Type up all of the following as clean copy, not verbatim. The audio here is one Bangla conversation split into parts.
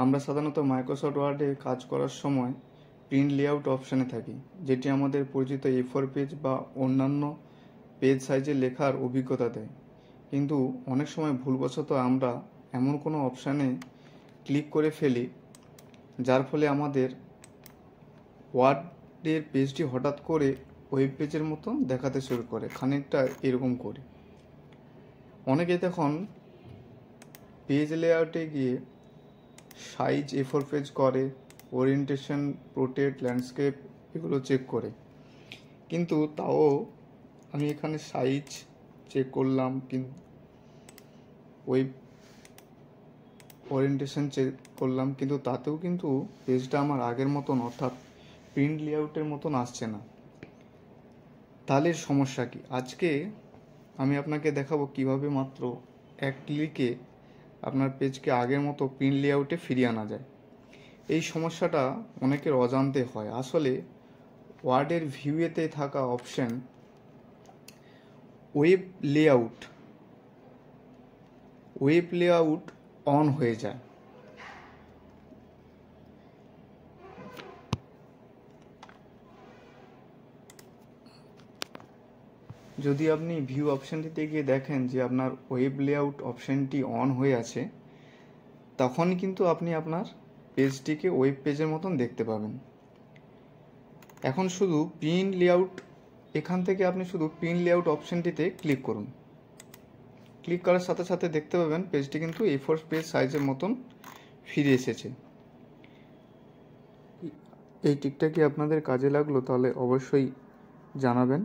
আমরা সাধারণত মাইক্রোসফট ওয়ার্ডে কাজ করার সময় প্রিন্ট লেআউট অপশানে থাকি, যেটি আমাদের পরিচিত A4 পেজ বা অন্যান্য পেজ সাইজে লেখার অভিজ্ঞতা দেয়। কিন্তু অনেক সময় ভুলবশত আমরা এমন কোনো অপশানে ক্লিক করে ফেলি যার ফলে আমাদের ওয়ার্ডের পেজটি হঠাৎ করে ওয়েব পেজের মতো দেখাতে শুরু করে, খানিকটা এরকম করে। অনেকে তখন পেজ লেআউটে গিয়ে সাইজ A4 পেজ করে, ওরিয়েন্টেশন, পোর্ট্রেট, ল্যান্ডস্কেপ এগুলো চেক করে। কিন্তু তাও আমি এখানে সাইজ চেক করলাম, কিন্তু ওয়েব ওরিয়েন্টেশন চেক করলাম, কিন্তু তাতেও কিন্তু পেজটা আমার আগের মতন অর্থাৎ প্রিন্ট লেআউটের মতন আসছে না। তাহলে সমস্যা কি? আজকে আমি আপনাকে দেখাবো কিভাবে মাত্র এক ক্লিকে আপনার পেজকে আগের মতো প্রিন্ট লেআউটে ফিরিয়ে আনা যায়। এই সমস্যাটা অনেকের অজান্তে হয়। আসলে ওয়ার্ডের ভিউতে থাকা অপশন ওয়েব লেআউট অন হয়ে যায়। যদি আপনি ভিউ অপশানটিতে গিয়ে দেখেন যে আপনার ওয়েব লেআউট অপশানটি অন হয়ে আছে, তখনই কিন্তু আপনি আপনার পেজটিকে ওয়েব পেজের মতন দেখতে পাবেন। এখন শুধু প্রিন্ট লেআউট, এখান থেকে আপনি শুধু প্রিন্ট লেআউট অপশানটিতে ক্লিক করুন। ক্লিক করার সাথে সাথে দেখতে পাবেন পেজটি কিন্তু A4 পেজ সাইজের মতন ফিরে এসেছে। এই টিপটা কি আপনাদের কাজে লাগলো? তাহলে অবশ্যই জানাবেন,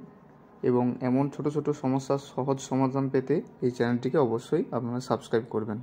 এবং এমন ছোট ছোট সমস্যার সহজ সমাধান পেতে এই চ্যানেলটিকে অবশ্যই আপনারা সাবস্ক্রাইব করবেন।